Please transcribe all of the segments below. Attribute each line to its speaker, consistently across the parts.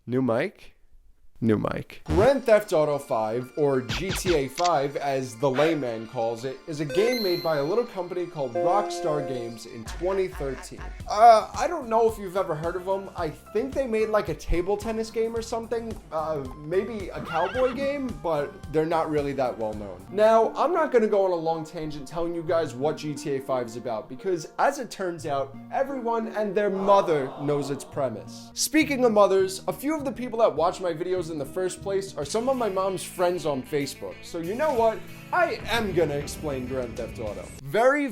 Speaker 1: New mic? New mic. Grand Theft Auto 5, or GTA 5 as the layman calls it, is a game made by a little company called Rockstar Games in 2013. I don't know if you've ever heard of them. I think they made like a table tennis game or something, maybe a cowboy game, but they're not really that well known. Now, I'm not gonna go on a long tangent telling you guys what GTA 5 is about, because as it turns out, everyone and their mother knows its premise. Speaking of mothers, a few of the people that watch my videos in the first place are some of my mom's friends on Facebook. So you know what? I am gonna explain Grand Theft Auto. Very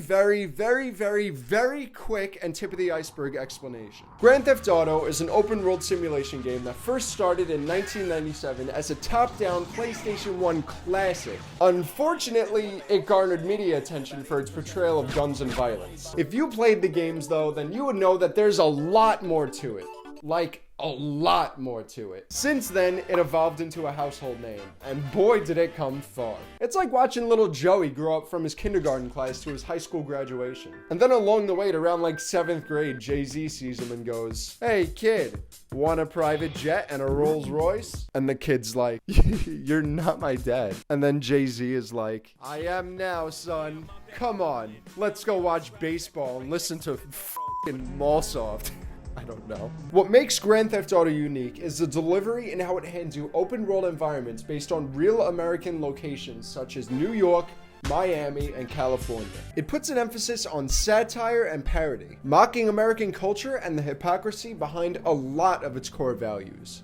Speaker 1: quick and tip of the iceberg explanation. Grand Theft Auto is an open world simulation game that first started in 1997 as a top-down PlayStation 1 classic. Unfortunately, it garnered media attention for its portrayal of guns and violence. If you played the games though, then you would know that there's a lot more to it. Like, a lot more to it. Since then, it evolved into a household name, and boy did it come far. It's like watching little Joey grow up from his kindergarten class to his high school graduation. And then along the way, at around like 7th grade, Jay-Z sees him and goes, "Hey kid, want a private jet and a Rolls Royce?" And the kid's like, "You're not my dad." And then Jay-Z is like, "I am now, son. Come on, let's go watch baseball and listen to f***ing Mallsoft." I don't know. What makes Grand Theft Auto unique is the delivery and how it hands you open world environments based on real American locations such as New York, Miami, and California. It puts an emphasis on satire and parody, mocking American culture and the hypocrisy behind a lot of its core values.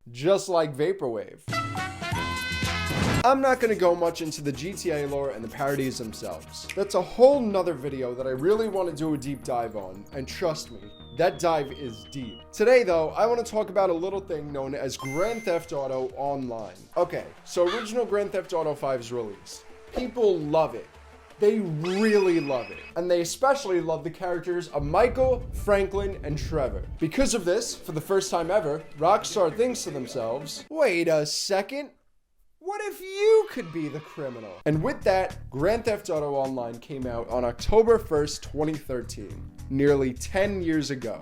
Speaker 1: Just like Vaporwave. I'm not going to go much into the GTA lore and the parodies themselves. That's a whole nother video that I really want to do a deep dive on, and trust me, that dive is deep. Today though, I want to talk about a little thing known as Grand Theft Auto Online. Okay, so original Grand Theft Auto 5's release. People love it. They really love it. And they especially love the characters of Michael, Franklin, and Trevor. Because of this, for the first time ever, Rockstar thinks to themselves, wait a second. What if you could be the criminal? And with that, Grand Theft Auto Online came out on October 1st, 2013, nearly 10 years ago.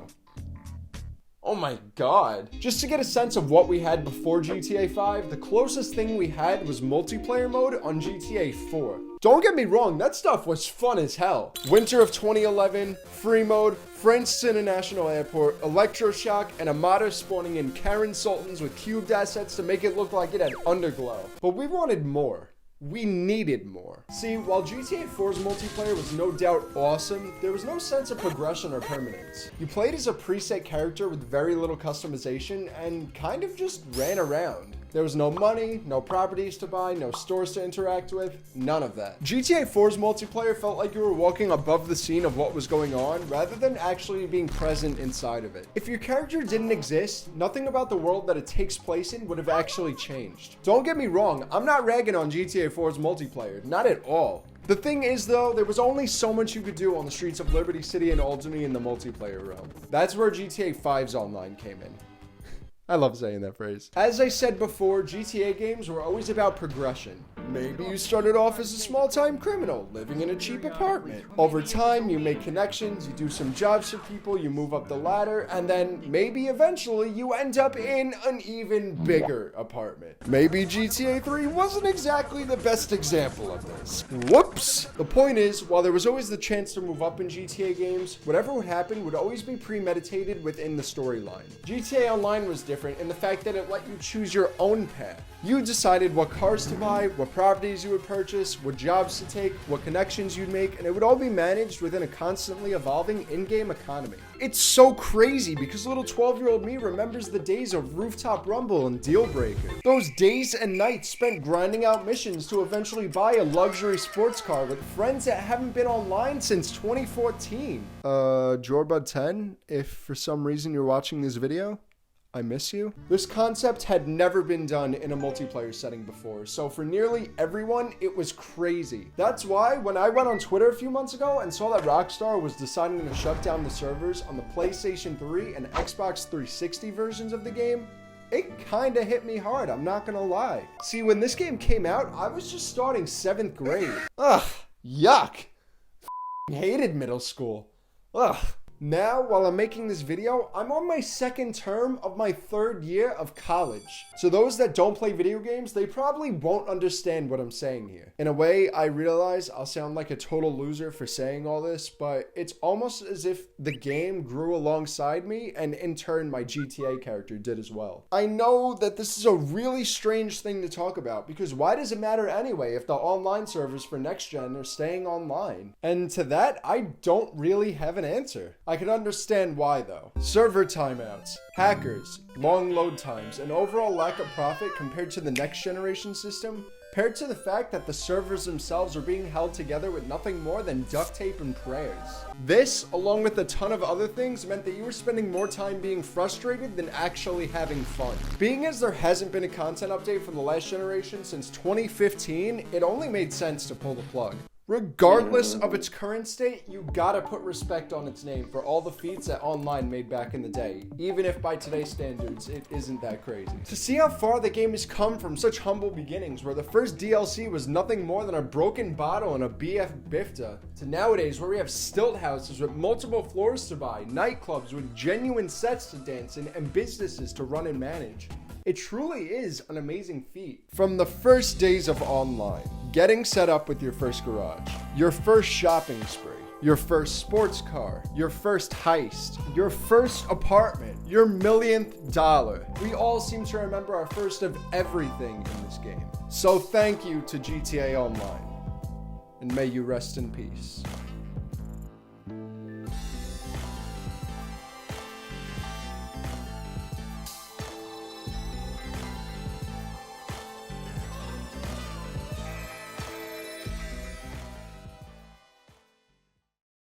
Speaker 1: Oh my god. Just to get a sense of what we had before GTA 5, the closest thing we had was multiplayer mode on GTA 4. Don't get me wrong, that stuff was fun as hell. Winter of 2011, free mode, French International Airport, electroshock, and a modder spawning in Karen Sultans with cubed assets to make it look like it had underglow. But we wanted more. We needed more. See, while GTA 4's multiplayer was no doubt awesome, there was no sense of progression or permanence. You played as a preset character with very little customization and kind of just ran around. There was no money, no properties to buy, no stores to interact with, none of that. GTA 4's multiplayer felt like you were walking above the scene of what was going on rather than actually being present inside of it. If your character didn't exist, nothing about the world that it takes place in would have actually changed. Don't get me wrong, I'm not ragging on GTA 4's multiplayer, not at all. The thing is though, there was only so much you could do on the streets of Liberty City and Albany in the multiplayer realm. That's where GTA 5's online came in. I love saying that phrase. As I said before, GTA games were always about progression. Maybe you started off as a small-time criminal, living in a cheap apartment. Over time, you make connections, you do some jobs for people, you move up the ladder, and then maybe eventually you end up in an even bigger apartment. Maybe GTA 3 wasn't exactly the best example of this. Whoops! The point is, while there was always the chance to move up in GTA games, whatever would happen would always be premeditated within the storyline. GTA Online was different in the fact that it let you choose your own path. You decided what cars to buy, what properties you would purchase, what jobs to take, what connections you'd make, and it would all be managed within a constantly evolving in-game economy. It's so crazy because little 12-year-old me remembers the days of Rooftop Rumble and Deal Breaker. Those days and nights spent grinding out missions to eventually buy a luxury sports car with friends that haven't been online since 2014. Jorbud 10, if for some reason you're watching this video, I miss you. This concept had never been done in a multiplayer setting before, so for nearly everyone, it was crazy. That's why when I went on Twitter a few months ago and saw that Rockstar was deciding to shut down the servers on the PlayStation 3 and Xbox 360 versions of the game, it kinda hit me hard, I'm not gonna lie. See, when this game came out, I was just starting 7th grade. Ugh, yuck. Hated middle school. Ugh. Now, while I'm making this video, I'm on my second term of my third year of college. So those that don't play video games, they probably won't understand what I'm saying here. In a way, I realize I'll sound like a total loser for saying all this, but it's almost as if the game grew alongside me, and in turn, my GTA character did as well. I know that this is a really strange thing to talk about, because why does it matter anyway if the online servers for next gen are staying online? And to that, I don't really have an answer. I can understand why though. Server timeouts, hackers, long load times, and overall lack of profit compared to the next generation system, paired to the fact that the servers themselves are being held together with nothing more than duct tape and prayers. This, along with a ton of other things, meant that you were spending more time being frustrated than actually having fun. Being as there hasn't been a content update for the last generation since 2015, it only made sense to pull the plug. Regardless of its current state, you gotta put respect on its name for all the feats that online made back in the day, even if by today's standards, it isn't that crazy. To see how far the game has come from such humble beginnings, where the first DLC was nothing more than a broken bottle and a BF Bifta, to nowadays where we have stilt houses with multiple floors to buy, nightclubs with genuine sets to dance in, and businesses to run and manage. It truly is an amazing feat. From the first days of online, getting set up with your first garage, your first shopping spree, your first sports car, your first heist, your first apartment, your millionth dollar. We all seem to remember our first of everything in this game. So thank you to GTA Online, and may you rest in peace.